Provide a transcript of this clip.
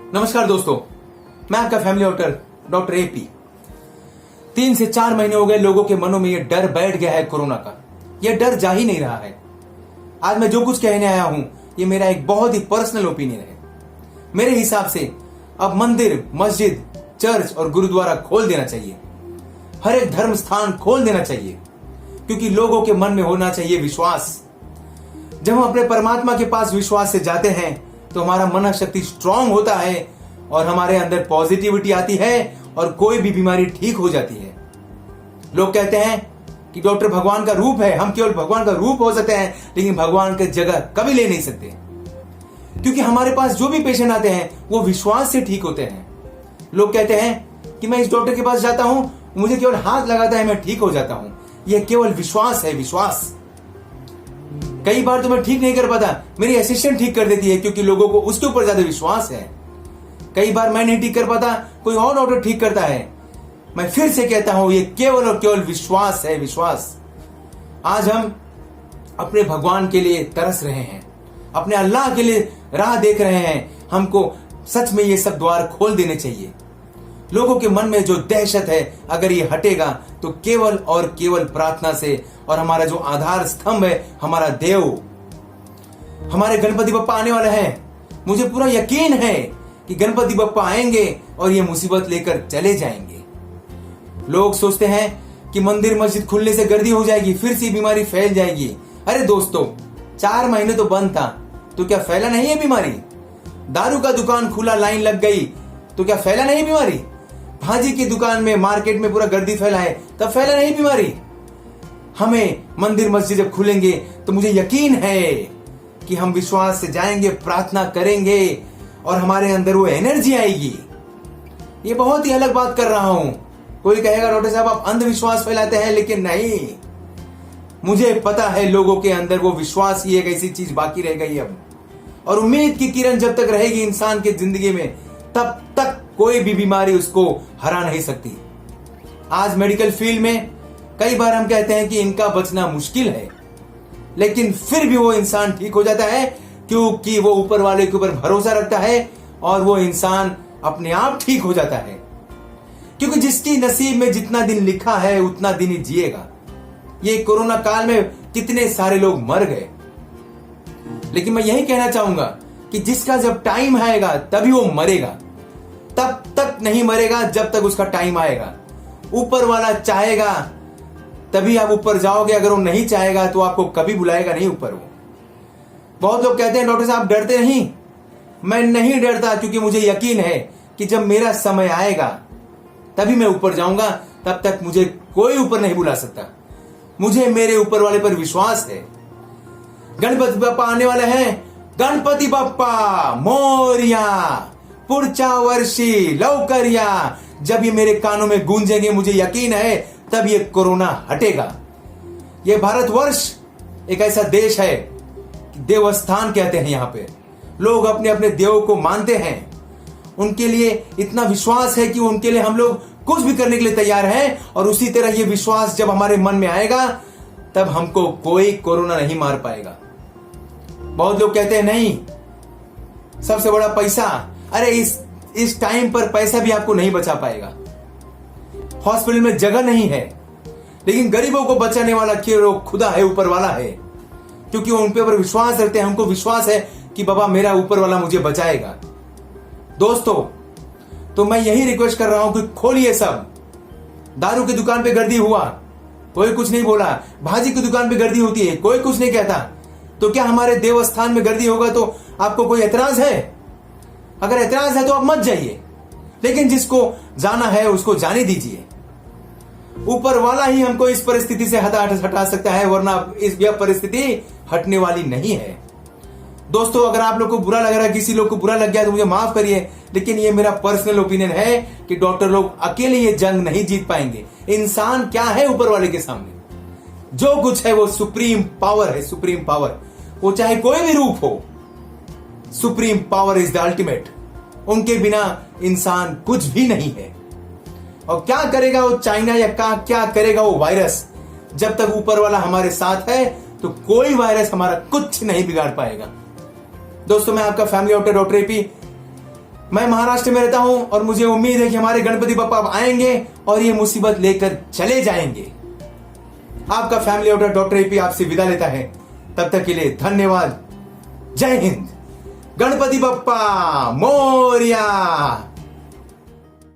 नमस्कार दोस्तों, मैं आपका फैमिली डॉक्टर डॉक्टर एपी। 3 से 4 महीने हो गए लोगों के मनों में यह डर बैठ गया है कोरोना का। यह डर जा ही नहीं रहा है। आज मैं जो कुछ कहने आया हूं ये मेरा एक बहुत ही पर्सनल ओपिनियन है। मेरे हिसाब से अब मंदिर, मस्जिद, चर्च और गुरुद्वारा खोल देना चाहिए। हर एक धर्म स्थान खोल देना चाहिए, क्योंकि लोगों के मन में होना चाहिए विश्वास। जब हम अपने परमात्मा के पास विश्वास से जाते हैं तो हमारा मन शक्ति स्ट्रांग होता है और हमारे अंदर पॉजिटिविटी आती है और कोई भी बीमारी ठीक हो जाती है। लोग कहते हैं कि डॉक्टर भगवान का रूप है, हम केवल भगवान का रूप हो सकते हैं लेकिन भगवान की जगह कभी ले नहीं सकते, क्योंकि हमारे पास जो भी पेशेंट आते हैं वो विश्वास से ठीक होते हैं। लोग कहते हैं कि मैं इस डॉक्टर के पास जाता हूं, मुझे केवल हाथ लगाता है, मैं ठीक हो जाता हूं। यह केवल विश्वास है, विश्वास। कई बार तो मैं ठीक नहीं कर पाता, मेरी असिस्टेंट ठीक कर देती है, क्योंकि लोगों को उसके ऊपर ज्यादा विश्वास है। कई बार मैं नहीं ठीक कर पाता, कोई और डॉक्टर ठीक करता है। मैं फिर से कहता हूं ये केवल और केवल विश्वास है, विश्वास। आज हम अपने भगवान के लिए तरस रहे हैं, अपने अल्लाह के लिए राह देख रहे हैं। हमको सच में ये सब द्वार खोल देने चाहिए। लोगों के मन में जो दहशत है अगर ये हटेगा तो केवल और केवल प्रार्थना से, और हमारा जो आधार स्तंभ है, हमारा देव, हमारे गणपति बप्पा आने वाले हैं। मुझे पूरा यकीन है कि गणपति बप्पा आएंगे और ये मुसीबत लेकर चले जाएंगे। लोग सोचते हैं कि मंदिर मस्जिद खुलने से गर्दी हो जाएगी, फिर से बीमारी फैल जाएगी। अरे दोस्तों, 4 महीने तो बंद था तो क्या फैला नहीं है बीमारी? दारू का दुकान खुला, लाइन लग गई तो क्या फैला नहीं बीमारी? भाजी की दुकान में, मार्केट में पूरा गर्दी फैला है, तब फैला नहीं बीमारी? हमें मंदिर मस्जिद जब खुलेंगे तो मुझे यकीन है कि हम विश्वास से जाएंगे, प्रार्थना करेंगे और हमारे अंदर वो एनर्जी आएगी। ये बहुत ही अलग बात कर रहा हूं। कोई कहेगा डॉक्टर साहब आप अंधविश्वास फैलाते हैं, लेकिन नहीं, मुझे पता है लोगों के अंदर वो विश्वास ही एक ऐसी चीज बाकी रह गई अब। और उम्मीद की किरण जब तक रहेगी इंसान की जिंदगी में, तब तक कोई भी बीमारी उसको हरा नहीं सकती। आज मेडिकल फील्ड में कई बार हम कहते हैं कि इनका बचना मुश्किल है, लेकिन फिर भी वो इंसान ठीक हो जाता है, क्योंकि वो ऊपर वाले के ऊपर भरोसा रखता है और वो इंसान अपने आप ठीक हो जाता है। क्योंकि जिसकी नसीब में जितना दिन लिखा है उतना दिन ही जिएगा। ये कोरोना काल में कितने सारे लोग मर गए, लेकिन मैं यही कहना चाहूंगा कि जिसका जब टाइम आएगा तभी वो मरेगा, तब तक नहीं मरेगा जब तक उसका टाइम आएगा। ऊपर वाला चाहेगा तभी आप ऊपर जाओगे, अगर वो नहीं चाहेगा तो आपको कभी बुलाएगा नहीं ऊपर वो। बहुत लोग कहते हैं डॉक्टर साहब डरते नहीं। मैं नहीं डरता, क्योंकि मुझे यकीन है कि जब मेरा समय आएगा तभी मैं ऊपर जाऊंगा। तब तक मुझे कोई ऊपर नहीं बुला सकता। मुझे मेरे ऊपर वाले पर विश्वास है। गणपति बप्पा आने वाले हैं। गणपति बप्पा मोरया, पुढच्या वर्षी लवकर या। जब ये मेरे कानों में गूंजेंगे मुझे यकीन है तब ये कोरोना हटेगा। ये भारतवर्ष एक ऐसा देश है कि देवस्थान कहते हैं। यहाँ पे लोग अपने अपने देव को मानते हैं, उनके लिए इतना विश्वास है कि उनके लिए हम लोग कुछ भी करने के लिए तैयार हैं। और उसी तरह ये विश्वास जब हमारे मन में आएगा तब हमको कोई कोरोना नहीं मार पाएगा। बहुत लोग कहते हैं नहीं, सबसे बड़ा पैसा। अरे इस टाइम पर पैसा भी आपको नहीं बचा पाएगा। हॉस्पिटल में जगह नहीं है, लेकिन गरीबों को बचाने वाला केवल खुदा है, ऊपर वाला है, क्योंकि वो उन पे ऊपर विश्वास रखते हैं। हमको विश्वास है कि बाबा मेरा ऊपर वाला मुझे बचाएगा। दोस्तों, तो मैं यही रिक्वेस्ट कर रहा हूं कि खोलिए सब। दारू की दुकान पे गर्दी हुआ, कोई कुछ नहीं बोला। भाजी की दुकान पे गर्दी होती है, कोई कुछ नहीं कहता। तो क्या हमारे देवस्थान में गर्दी होगा तो आपको कोई एतराज है? अगर एतराज है तो आप मत जाइए, लेकिन जिसको जाना है उसको जाने दीजिए। ऊपर वाला ही हमको इस परिस्थिति से हटा सकता है, वरना इस परिस्थिति हटने वाली नहीं है। दोस्तों, अगर आप लोग को बुरा लग रहा है, किसी लोग को बुरा लग गया तो मुझे माफ करिए, लेकिन ये मेरा पर्सनल ओपिनियन है कि डॉक्टर लोग अकेले ये जंग नहीं जीत पाएंगे। इंसान क्या है ऊपर वाले के सामने? जो कुछ है वो सुप्रीम पावर है, सुप्रीम पावर। वो चाहे कोई भी रूप हो, supreme power is the ultimate. उनके बिना इंसान कुछ भी नहीं है। और क्या करेगा वो चाइना, या क्या करेगा वो वायरस? जब तक ऊपर वाला हमारे साथ है तो कोई वायरस हमारा कुछ नहीं बिगाड़ पाएगा। दोस्तों, मैं आपका फैमिली डॉक्टर डॉक्टर एपी मैं महाराष्ट्र में रहता हूं और मुझे उम्मीद है कि हमारे गणपति बप्पा अब आएंगे और ये मुसीबत लेकर चले जाएंगे। आपका फैमिली डॉक्टर डॉक्टर एपी आपसे विदा लेता है। तब तक के लिए धन्यवाद। जय हिंद। गणपति बप्पा मोरया।